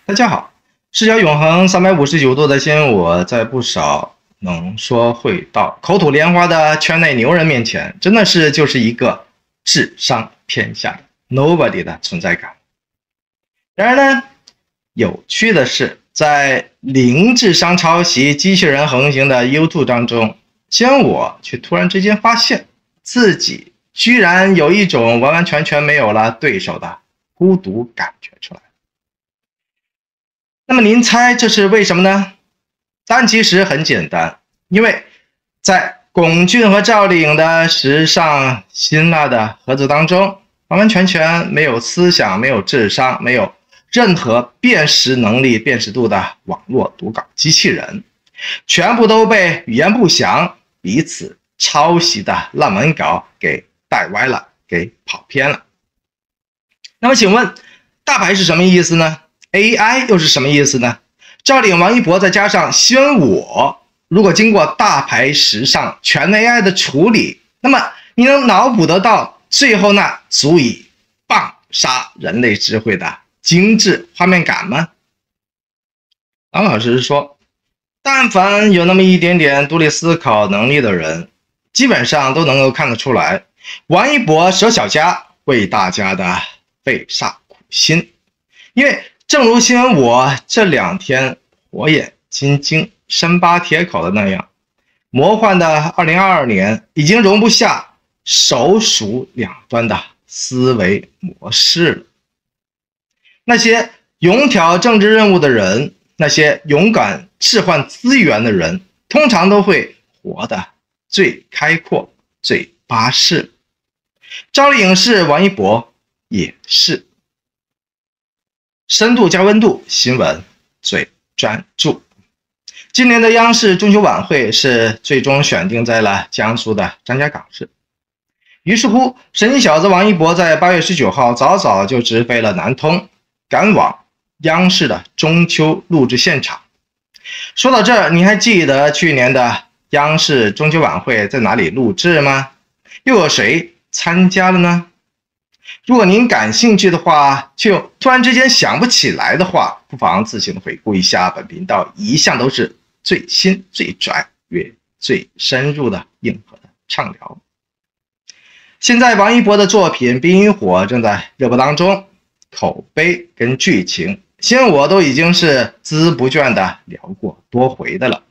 大家好，视角永恒359度的新我，在不少能说会道、口吐莲花的圈内牛人面前，真的就是一个智商偏下的 nobody 的存在感。然而呢，有趣的是，在零智商抄袭机器人横行的 YouTube 当中，新我却突然之间发现自己居然有一种完完全全没有了对手的孤独感觉出来。那么您猜这是为什么呢？答案其实很简单，因为在龚俊和赵丽颖的时尚辛辣的合作当中，完完全全没有思想、没有智商、没有任何辨识能力、辨识度的网络读稿机器人，全部都被语言不详、彼此抄袭的烂文稿给带歪了，给跑偏了。那么请问大牌是什么意思呢？AI 又是什么意思呢？赵丽颖、王一博再加上新我，如果经过大牌时尚全 AI 的处理，那么你能脑补得到最后那足以棒杀人类智慧的精致画面感吗？老实说，但凡有那么一点点独立思考能力的人，基本上都能够看得出来，王一博舍小家为大家的费煞苦心。因为正如新闻我这2天火眼金睛、深扒铁口的那样，魔幻的2022年已经容不下手鼠两端的思维模式了。那些勇挑政治任务的人，那些勇敢置换资源的人，通常都会活得最开阔、最巴适。赵丽颖是，王一博也是。深度加温度，新闻最专注。今年的央视中秋晚会是最终选定在了江苏的张家港市。于是乎，神经小子王一博在8月19号早早就直飞了南通，赶往央视的中秋录制现场。说到这儿，你还记得去年的央视中秋晚会在哪里录制吗？又有谁参加了呢？如果您感兴趣的话，却又突然之间想不起来的话，不妨自行回顾一下本频道一向都是最新、最拽、最深入的硬核的畅聊。现在王一博的作品《冰与火》正在热播当中，口碑跟剧情，新闻我都已经是孜孜不倦的聊过多回的了。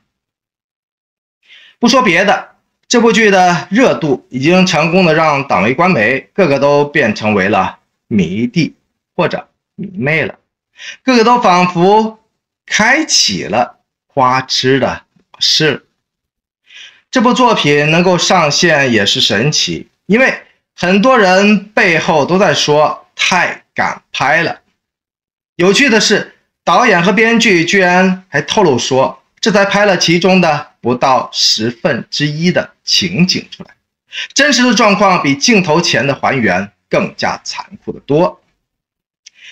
不说别的，这部剧的热度已经成功的让党媒官媒个个都变成为了迷弟或者迷妹了，个个都仿佛开启了花痴的模式。这部作品能够上线也是神奇，因为很多人背后都在说太敢拍了。有趣的是，导演和编剧居然还透露说，这才拍了其中的不到1/10的情景出来，真实的状况比镜头前的还原更加残酷的多。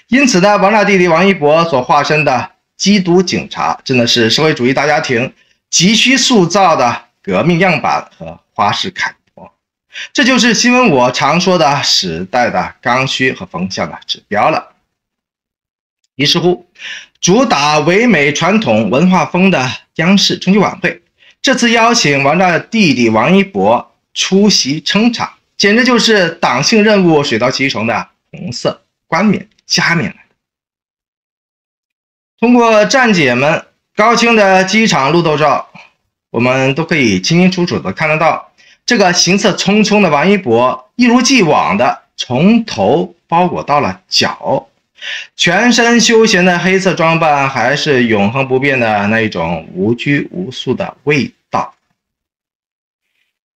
因此呢，王大弟弟王一博所化身的缉毒警察，真的是社会主义大家庭急需塑造的革命样板和花式楷模。这就是新闻我常说的时代的刚需和风向的指标了。于是乎，主打唯美传统文化风的央视中秋晚会，这次邀请王大弟弟王一博出席撑场，简直就是党性任务水到渠成的红色冠冕加冕来的。通过站姐们高清的机场路透照，我们都可以清清楚楚的看得到，这个行色匆匆的王一博一如既往的从头包裹到了脚，全身休闲的黑色装扮还是永恒不变的那一种无拘无束的味道。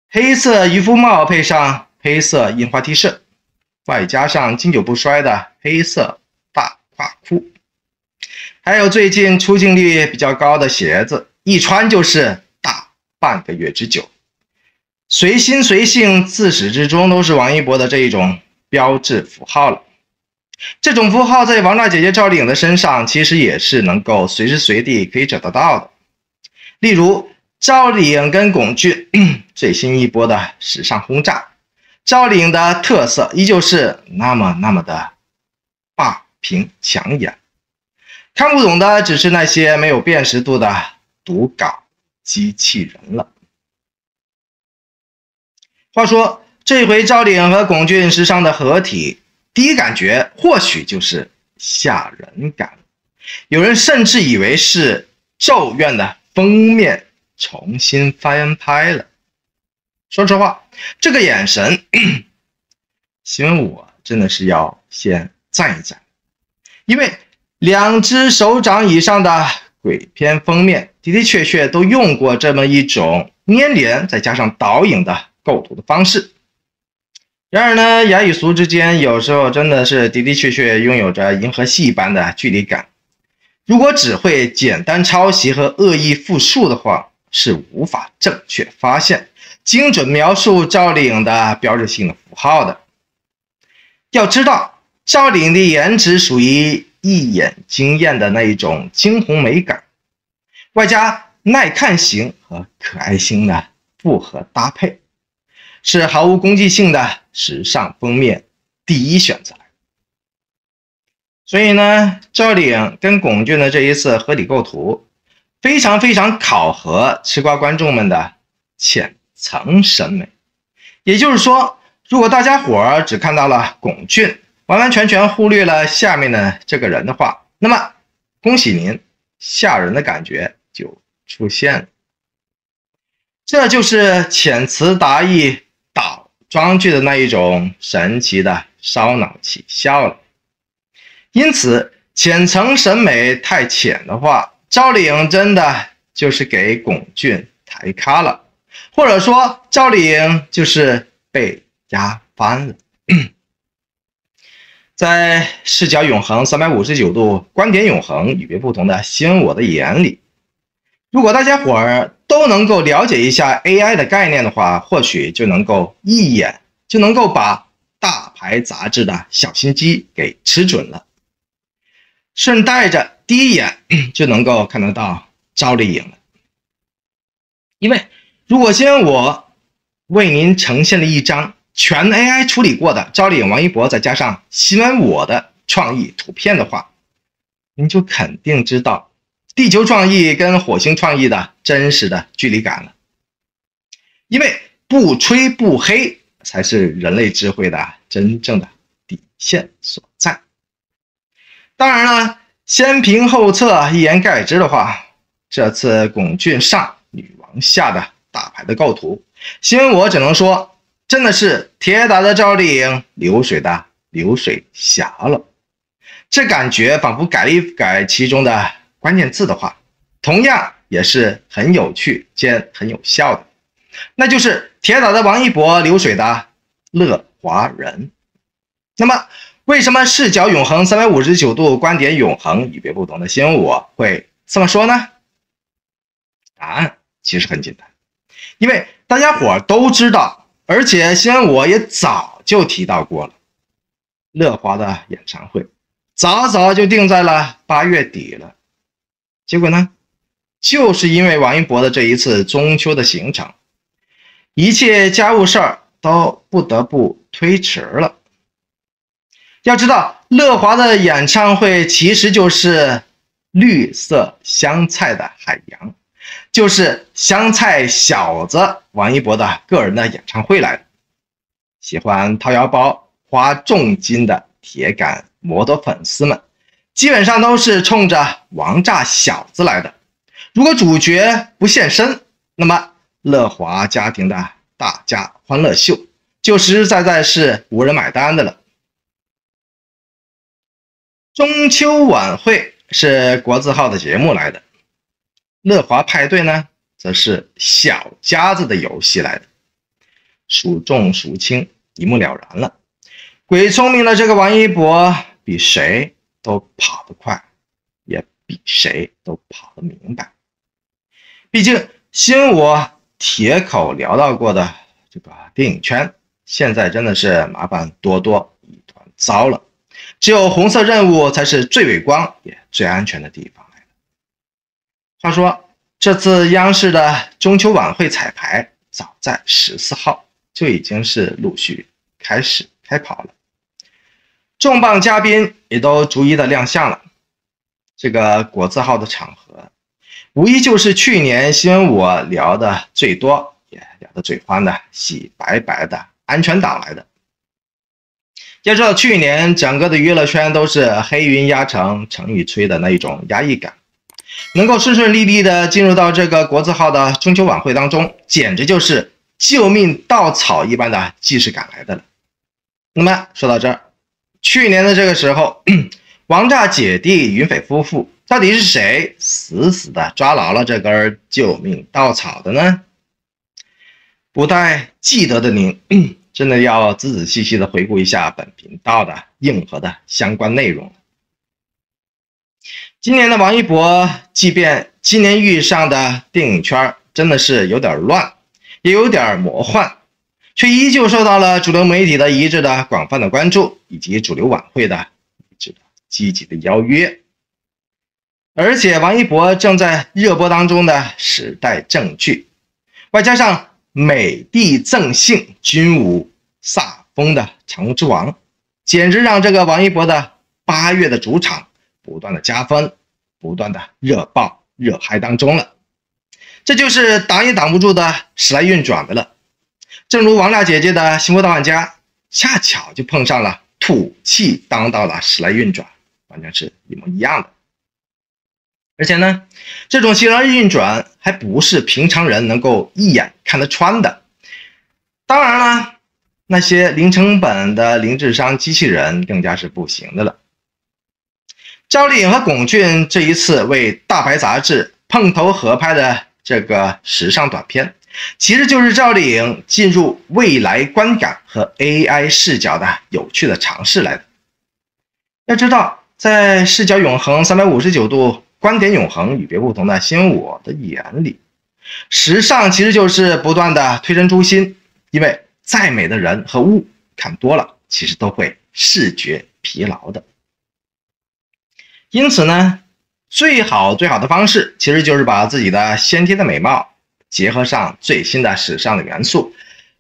黑色渔夫帽配上黑色印花 T 恤，外加上经久不衰的黑色大胯裤，还有最近出镜率比较高的鞋子，一穿就是大半个月之久。随心随性，自始至终都是王一博的这一种标志符号了。这种符号在王大姐姐赵丽颖的身上其实也是能够随时随地可以找得到的。例如赵丽颖跟龚俊最新一波的时尚轰炸，赵丽颖的特色依旧是那么的霸屏抢眼，看不懂的只是那些没有辨识度的读稿机器人了。话说这回赵岭和龚俊时尚的合体，第一感觉或许就是吓人感，有人甚至以为是《咒怨》的封面重新翻拍了。说实话，这个眼神新闻我真的是要先赞一赞，因为2只手掌以上的鬼片封面的确都用过这么一种粘连再加上导影的构图的方式。然而呢，雅与俗之间有时候真的是的确拥有着银河系般的距离感。如果只会简单抄袭和恶意复述的话，是无法正确发现、精准描述赵丽颖的标志性的符号的。要知道，赵丽颖的颜值属于一眼惊艳的那一种惊鸿美感，外加耐看型和可爱型的复合搭配，是毫无攻击性的时尚封面第一选择。所以呢，赵丽颖跟龚俊的这一次合体构图，非常考核吃瓜观众们的浅层审美。也就是说，如果大家伙只看到了龚俊，完全忽略了下面的这个人的话，那么恭喜您，吓人的感觉就出现了。这就是遣词达意倒装句的那一种神奇的烧脑起效了。因此，浅层审美太浅的话，赵丽颖真的就是给龚俊抬咖了，或者说赵丽颖就是被压翻了。在视角永恒359度，观点永恒，与别不同的新闻我的眼里，如果大家伙儿都能够了解一下 AI 的概念的话，或许就能够一眼就能够把大牌杂志的小心机给吃准了，顺带着第一眼就能够看得到赵丽颖了。因为如果先我为您呈现了一张全 AI 处理过的赵丽颖、王一博再加上新闻我的创意图片的话，您就肯定知道地球创意跟火星创意的真实的距离感了。因为不吹不黑才是人类智慧的真正的底线所在。当然了，先评后测，一言盖之的话，这次龚俊上女王下的大牌的构图，新闻我只能说真的是铁打的赵丽颖，流水的流水侠了。这感觉仿佛改了一改其中的关键字的话，同样也是很有趣兼很有效的，那就是铁打的王一博，流水的乐华人。那么为什么视角永恒359度，观点永恒，与别不同的新闻我会这么说呢？答案其实很简单，因为大家伙都知道，而且新闻我也早就提到过了，乐华的演唱会早就定在了8月底了。结果呢，就是因为王一博的这一次中秋的行程，一切家务事儿都不得不推迟了。要知道，乐华的演唱会其实就是绿色香菜的海洋，就是香菜小子王一博的个人的演唱会来的。喜欢掏腰包花重金的铁杆摩托粉丝们，基本上都是冲着王炸小子来的。如果主角不现身，那么乐华家庭的大家欢乐秀就实实在在是无人买单的了。中秋晚会是国字号的节目来的，乐华派对呢则是小家子的游戏来的，孰重孰轻一目了然了。鬼聪明的这个王一博比谁都跑得快，也比谁都跑得明白。毕竟新闻我铁口聊到过的这个电影圈，现在真的是麻烦多一团糟了。只有红色任务才是最伟光也最安全的地方来的。话说，这次央视的中秋晚会彩排早在14号就已经是陆续开跑了，重磅嘉宾也都逐一的亮相了。这个国字号的场合，无疑就是去年新闻我聊的最多也聊得最欢的洗白白的安全党来的。要知道去年整个的娱乐圈都是黑云压城城雨吹的那一种压抑感，能够顺顺利利的进入到这个国字号的中秋晚会当中，简直就是救命稻草一般的既视感来的了。那么说到这儿，去年的这个时候，王炸姐弟云匪夫妇到底是谁死死的抓牢了这根救命稻草的呢？不太记得的您，真的要仔仔细细的回顾一下本频道的硬核的相关内容。今年的王一博，即便今年遇上的电影圈真的是有点乱，也有点魔幻，却依旧受到了主流媒体的一致的广泛的关注，以及主流晚会的一致的积极的邀约。而且王一博正在热播当中的时代正剧，外加上美帝赠姓军武飒风的常之王，简直让这个王一博的8月的主场不断的加分，不断的热爆热嗨当中了。这就是挡也挡不住的时来运转的了。正如王炸姐姐的新国大玩家，恰巧就碰上了土气当道的时来运转，完全是一模一样的。而且呢，这种时来运转还不是平常人能够一眼看得穿的。当然了，那些零成本的零智商机器人更加是不行的了。赵丽颖和龚俊这一次为大牌杂志碰头合拍的这个时尚短片，其实就是赵丽颖进入未来观感和 AI 视角的有趣的尝试来的。要知道，在视角永恒359度观点永恒与别不同的新闻我的眼里，时尚其实就是不断的推陈出新，因为再美的人和物看多了，其实都会视觉疲劳的。因此呢，最好的方式其实就是把自己的先天的美貌结合上最新的时尚的元素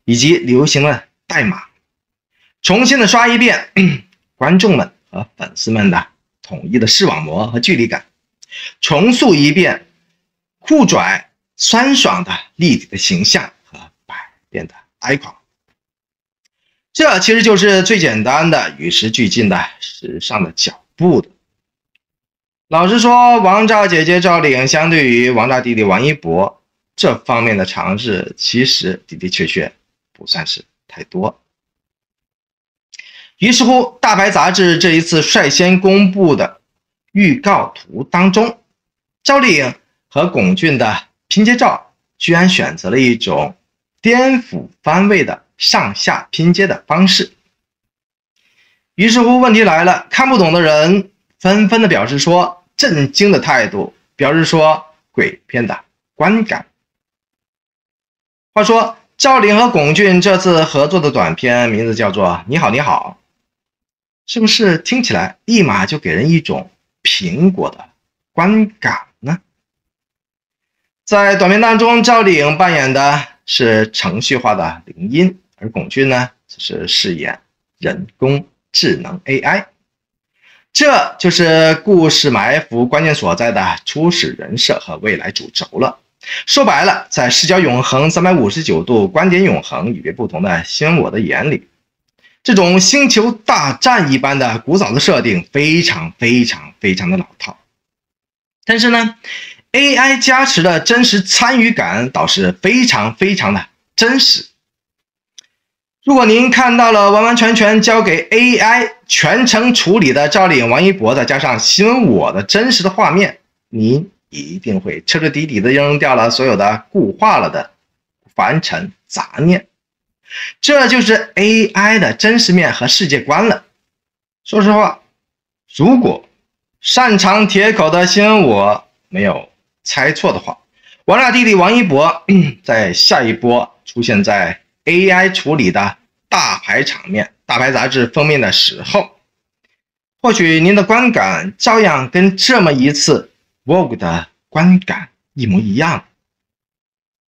以及流行的代码，重新的刷一遍观众们和粉丝们的统一的视网膜和距离感，重塑一遍酷拽酸爽的立体的形象和百变的 icon。 这其实就是最简单的与时俱进的时尚的脚步的。老实说，王炸姐姐赵丽颖相对于王炸弟弟王一博这方面的尝试，其实的确不算是太多。于是乎，大牌杂志这一次率先公布的预告图当中，赵丽颖和龚俊的拼接照居然选择了一种颠覆翻位的上下拼接的方式。于是乎，问题来了，看不懂的人纷纷的表示说震惊的态度，表示说鬼片的观感。话说赵丽颖和龚俊这次合作的短片名字叫做你好你好，是不是听起来立马就给人一种苹果的观感呢？在短片当中，赵丽颖扮演的是程序化的铃音，而龚俊呢则是饰演人工智能 AI。这就是故事埋伏关键所在的初始人设和未来主轴了。说白了，在视角永恒359度观点永恒与别不同的新闻我的眼里，这种星球大战一般的古早的设定非常的老套。但是呢， AI 加持的真实参与感倒是非常的真实。如果您看到了完全交给 AI 全程处理的赵丽颖王一博，再加上新闻我的真实的画面，您一定会彻底的扔掉了所有的固化了的凡尘杂念。这就是 AI 的真实面和世界观了。说实话，如果擅长铁口的新闻我没有猜错的话，王炸弟弟王一博在下一波出现在 AI 处理的大牌场面、大牌杂志封面的时候，或许您的观感照样跟这么一次 Vogue 的观感一模一样。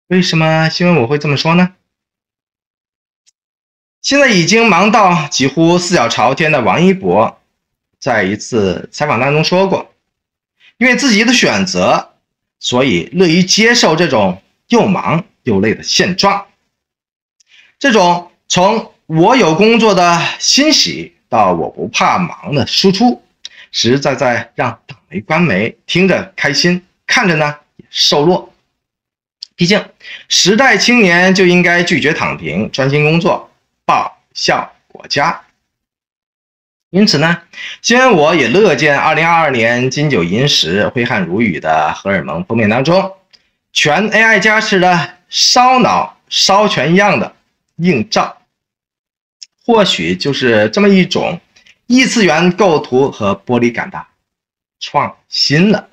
为什么新闻我会这么说呢？现在已经忙到几乎四脚朝天的王一博，在一次采访当中说过，因为自己的选择，所以乐于接受这种又忙又累的现状。这种从我有工作的欣喜到我不怕忙的输出，实在让党媒官媒听着开心，看着呢也受落。毕竟时代青年就应该拒绝躺平，专心工作，报效国家。因此呢，新闻我也乐见2022年金九银十挥汗如雨的荷尔蒙封面当中，全 AI 加持的烧脑烧全样的映照，或许就是这么一种异次元构图和玻璃感的创新了。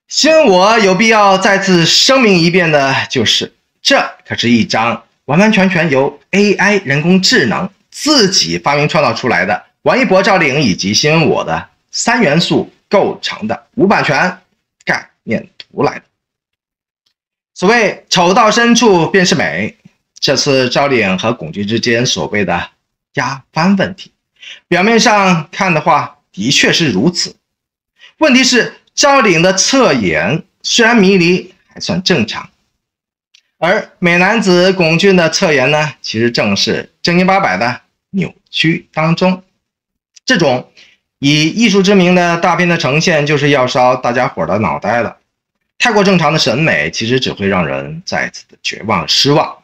新闻我有必要再次声明一遍的就是，这可是一张完完全全由 AI 人工智能自己发明创造出来的王一博、赵丽颖以及新闻我的3元素构成的无版权概念图来的。所谓丑到深处便是美，这次赵丽颖和龚俊之间所谓的压番问题，表面上看的话的确是如此。问题是赵丽颖的侧颜虽然迷离还算正常，而美男子龚俊的侧颜呢，其实正是正经八百的扭曲当中。这种以艺术之名的大片的呈现，就是要烧大家伙的脑袋了。太过正常的审美，其实只会让人再次的绝望失望。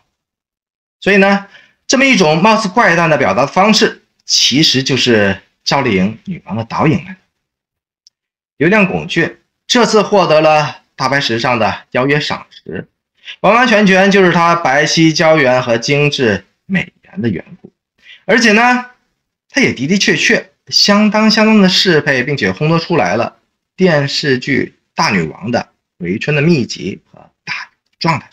所以呢，这么一种貌似怪诞的表达方式，其实就是赵丽颖女王的导引来的。流量龚俊这次获得了大白时尚的邀约赏识，完完全全就是他白皙胶原和精致美颜的缘故。而且呢，他也的确相当的适配，并且烘托出来了电视剧大女王的回春的秘籍和大状态。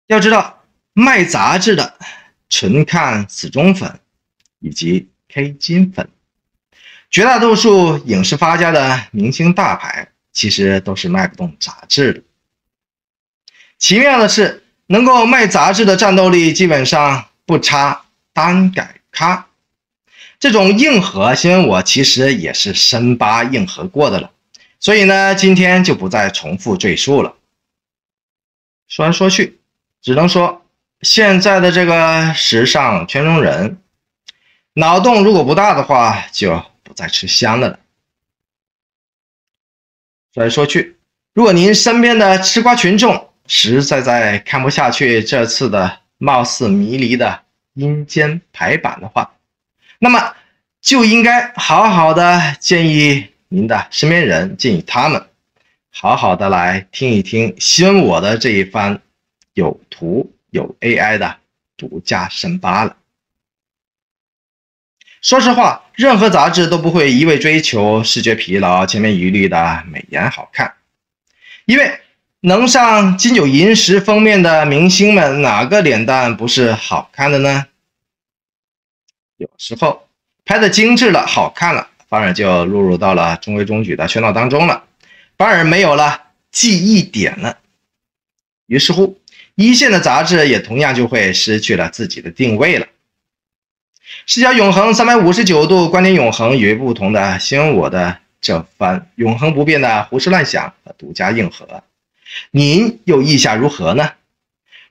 要知道，卖杂志的纯看死忠粉以及 K 金粉，绝大多数影视发家的明星大牌其实都是卖不动杂志的。奇妙的是，能够卖杂志的战斗力基本上不差单改咖。这种硬核新闻我其实也是深扒硬核过的了，所以呢，今天就不再重复赘述了。说来说去，只能说现在的这个时尚圈中人，脑洞如果不大的话，就不再吃香的了。说来说去，如果您身边的吃瓜群众实在看不下去这次的貌似迷离的阴间排版的话，那么就应该好好的建议您的身边人，建议他们好好的来听一听新闻我的这一番有图有 AI 的独家深扒了。说实话，任何杂志都不会一味追求视觉疲劳、千篇一律的美颜好看，因为能上金九银十封面的明星们，哪个脸蛋不是好看的呢？有时候拍的精致了、好看了，反而就落入到了中规中矩的圈套当中了，反而没有了记忆点了。于是乎，一线的杂志也同样就会失去了自己的定位了。视角永恒359度，观点永恒，与不同的新闻我的这番永恒不变的胡思乱想和独家硬核，您又意下如何呢？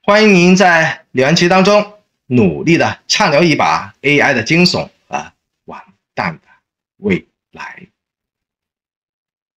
欢迎您在留言区当中努力的畅聊一把 AI 的惊悚和完蛋的未来。